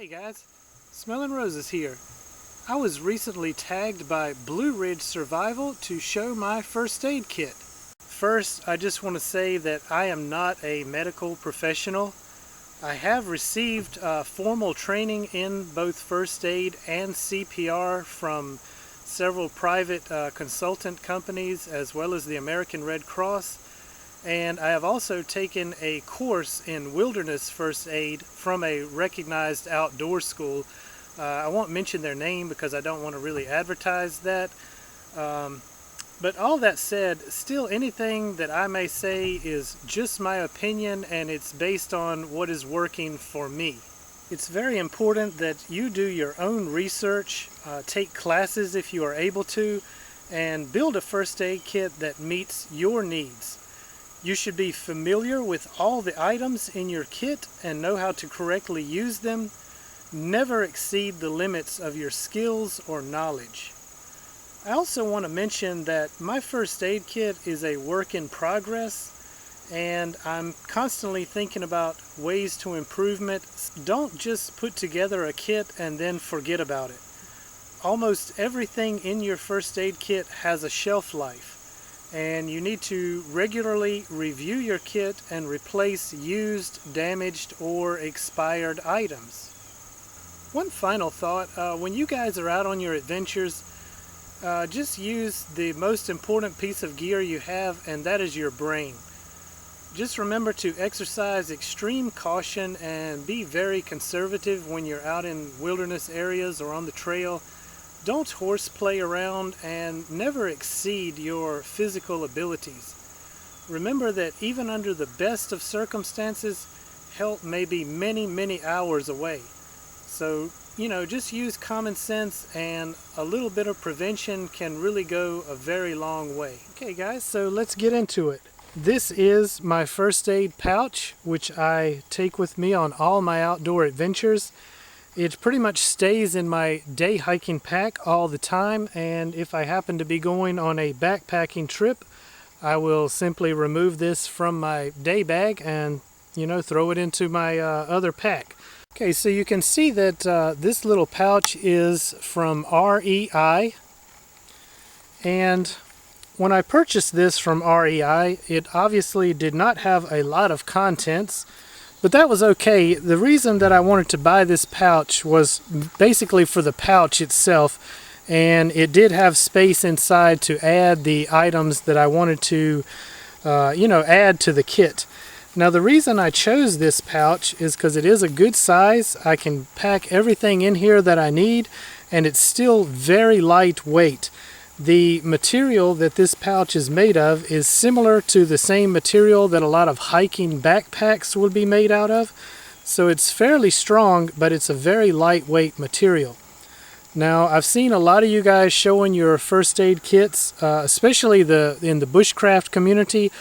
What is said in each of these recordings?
Hey guys, Smelling Roses here. I was recently tagged by BlueRidgeSurvival to show my first aid kit. First, I just want to say that I am not a medical professional. I have received formal training in both first aid and CPR from several private consultant companies as well as the American Red Cross. And I have also taken a course in wilderness first aid from a recognized outdoor school. I won't mention their name because I don't want to really advertise that. But all that said, still anything that I may say is just my opinion and it's based on what is working for me. It's very important that you do your own research, take classes if you are able to, and build a first aid kit that meets your needs. You should be familiar with all the items in your kit and know how to correctly use them. Never exceed the limits of your skills or knowledge. I also want to mention that my first aid kit is a work in progress and I'm constantly thinking about ways to improvement. Don't just put together a kit and then forget about it. Almost everything in your first aid kit has a shelf life, and you need to regularly review your kit and replace used, damaged, or expired items. One final thought, when you guys are out on your adventures, just use the most important piece of gear you have, and that is your brain. Just remember to exercise extreme caution and be very conservative when you're out in wilderness areas or on the trail. Don't horseplay around and never exceed your physical abilities. Remember that even under the best of circumstances, help may be many, many hours away. So, just use common sense, and a little bit of prevention can really go a very long way. Okay guys, so let's get into it. This is my first aid pouch, which I take with me on all my outdoor adventures. It pretty much stays in my day hiking pack all the time, and if I happen to be going on a backpacking trip, I will simply remove this from my day bag and, throw it into my other pack. Okay, so you can see that this little pouch is from REI, and when I purchased this from REI, it obviously did not have a lot of contents, but that was okay. The reason that I wanted to buy this pouch was basically for the pouch itself, and it did have space inside to add the items that I wanted to, add to the kit. Now the reason I chose this pouch is because it is a good size. I can pack everything in here that I need, and it's still very lightweight. The material that this pouch is made of is similar to the same material that a lot of hiking backpacks would be made out of. So it's fairly strong, but it's a very lightweight material. Now I've seen a lot of you guys showing your first aid kits, especially in the bushcraft community.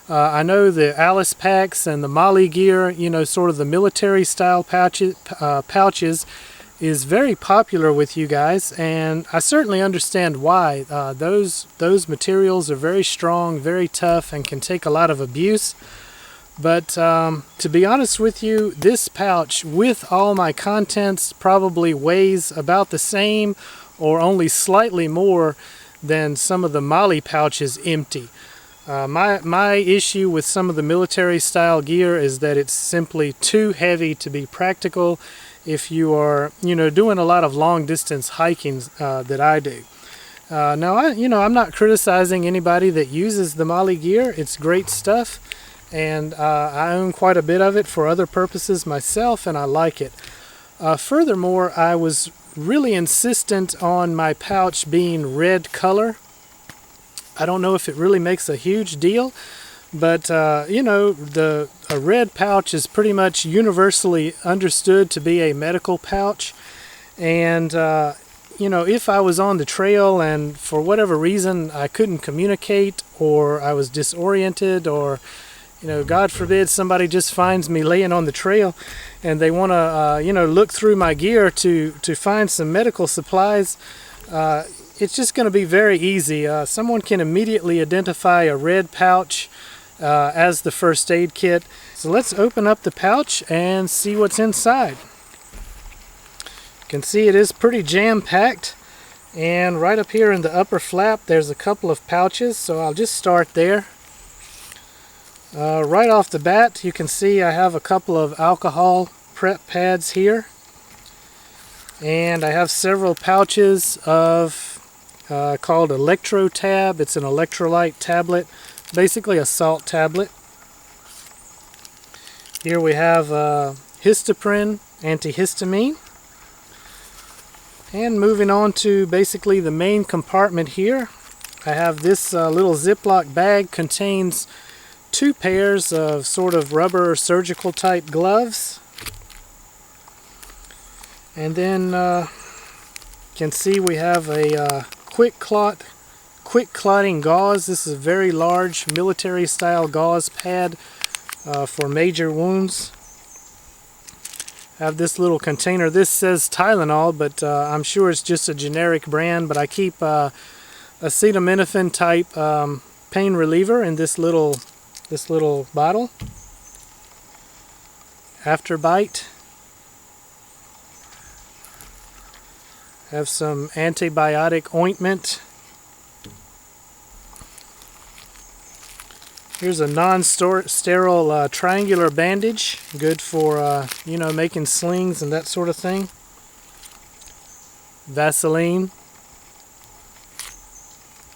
I know the Alice packs and the Molly gear, sort of the military style pouches is very popular with you guys, and I certainly understand why. Those materials are very strong, very tough, and can take a lot of abuse. But to be honest with you, this pouch with all my contents probably weighs about the same or only slightly more than some of the Molly pouches empty. My issue with some of the military style gear is that it's simply too heavy to be practical if you are, doing a lot of long distance hiking that I do. Now, I'm not criticizing anybody that uses the Molly gear. It's great stuff, and I own quite a bit of it for other purposes myself, and I like it. Furthermore, I was really insistent on my pouch being red color. I don't know if it really makes a huge deal, but a red pouch is pretty much universally understood to be a medical pouch. And if I was on the trail and for whatever reason I couldn't communicate, or I was disoriented, or God forbid somebody just finds me laying on the trail and they want to look through my gear to find some medical supplies, it's just going to be very easy. Someone can immediately identify a red pouch as the first aid kit. So let's open up the pouch and see what's inside. You can see it is pretty jam-packed, and right up here in the upper flap there's a couple of pouches, so I'll just start there. Right off the bat you can see I have a couple of alcohol prep pads here, and I have several pouches of called ElectroTab. It's an electrolyte tablet, basically a salt tablet. Here we have Histoprin antihistamine. And moving on to basically the main compartment here, I have this little Ziploc bag. Contains 2 pairs of sort of rubber surgical type gloves. And then you can see we have a quick clotting gauze. This is a very large military style gauze pad for major wounds. I have this little container. This says Tylenol, but I'm sure it's just a generic brand, but I keep acetaminophen type pain reliever in this little bottle. Afterbite. Have some antibiotic ointment. Here's a non-sterile triangular bandage, good for you know, making slings and that sort of thing. Vaseline.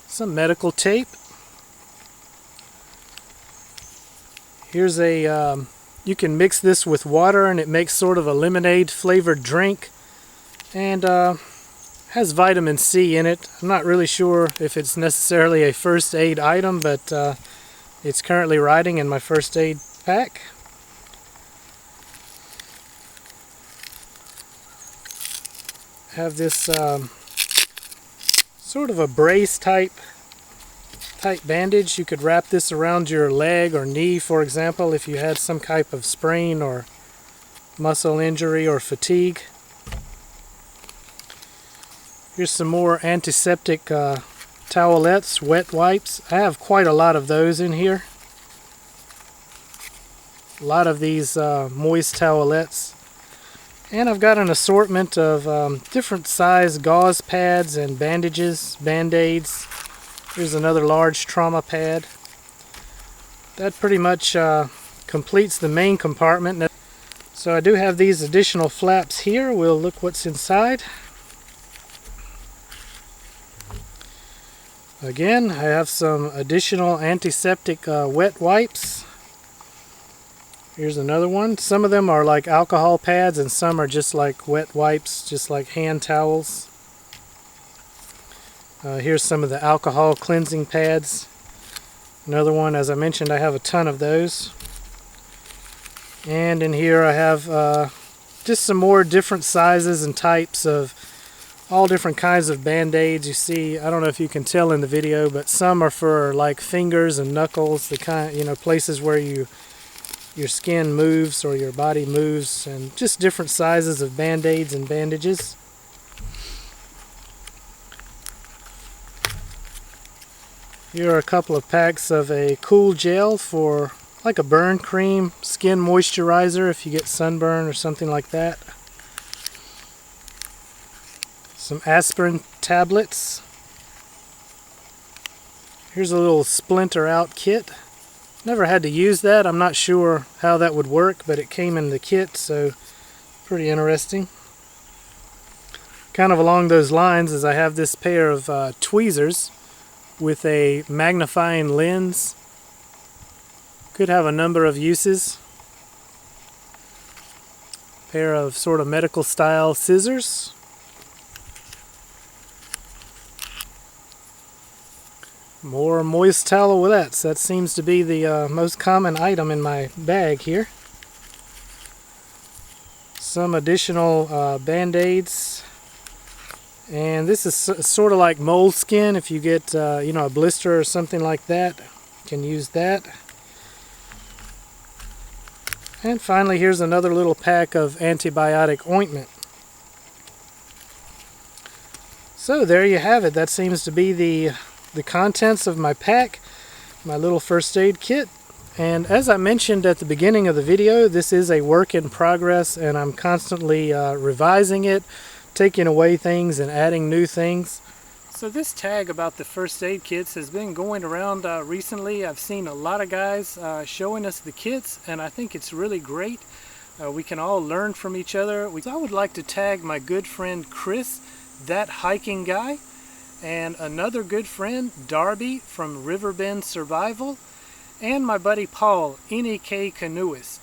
Some medical tape. Here's a you can mix this with water and it makes sort of a lemonade flavored drink, and has vitamin C in it. I'm not really sure if it's necessarily a first aid item, but it's currently riding in my first aid pack. Have this sort of a brace type bandage. You could wrap this around your leg or knee, for example, if you had some type of sprain or muscle injury or fatigue. Here's some more antiseptic towelettes, wet wipes. I have quite a lot of those in here. A lot of these moist towelettes. And I've got an assortment of different size gauze pads and bandages, band-aids. Here's another large trauma pad. That pretty much completes the main compartment. So I do have these additional flaps here. We'll look what's inside. Again, I have some additional antiseptic wet wipes. Here's another one. Some of them are like alcohol pads and some are just like wet wipes, just like hand towels. Here's some of the alcohol cleansing pads. Another one, as I mentioned, I have a ton of those. And in here I have just some more different sizes and types of all different kinds of band-aids. You see, I don't know if you can tell in the video, but some are for like fingers and knuckles, the kind, you know, places where your skin moves or your body moves, and just different sizes of band-aids and bandages. Here are a couple of packs of a cool gel for like a burn cream, skin moisturizer if you get sunburn or something like that. Some aspirin tablets. Here's a little splinter out kit. Never had to use that. I'm not sure how that would work, but it came in the kit, so pretty interesting. Kind of along those lines is I have this pair of tweezers with a magnifying lens. Could have a number of uses. Pair of sort of medical style scissors. More moist towelettes. That seems to be the most common item in my bag here. Some additional band-aids. And this is sort of like moleskin. If you get you know, a blister or something like that, you can use that. And finally, here's another little pack of antibiotic ointment. So there you have it. That seems to be the contents of my pack, my little first aid kit. And as I mentioned at the beginning of the video, this is a work in progress and I'm constantly revising it, taking away things and adding new things. So this tag about the first aid kits has been going around recently. I've seen a lot of guys showing us the kits, and I think it's really great. We can all learn from each other. So I would like to tag my good friend Chris, that hiking guy, and another good friend, Darby from RiverBendSurvival, and my buddy Paul, NEKCanoeist.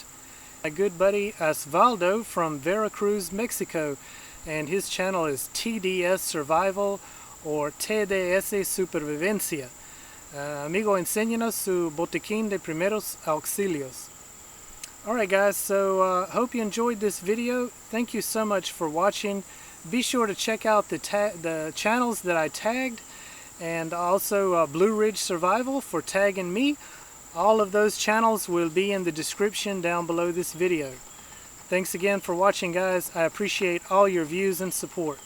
My good buddy Osvaldo from Veracruz, Mexico, and his channel is TDS Survival or TDS Supervivencia. Amigo, enséñanos su botiquín de primeros auxilios. Alright guys, so hope you enjoyed this video. Thank you so much for watching. Be sure to check out the channels that I tagged, and also BlueRidgeSurvival for tagging me. All of those channels will be in the description down below this video. Thanks again for watching, guys. I appreciate all your views and support.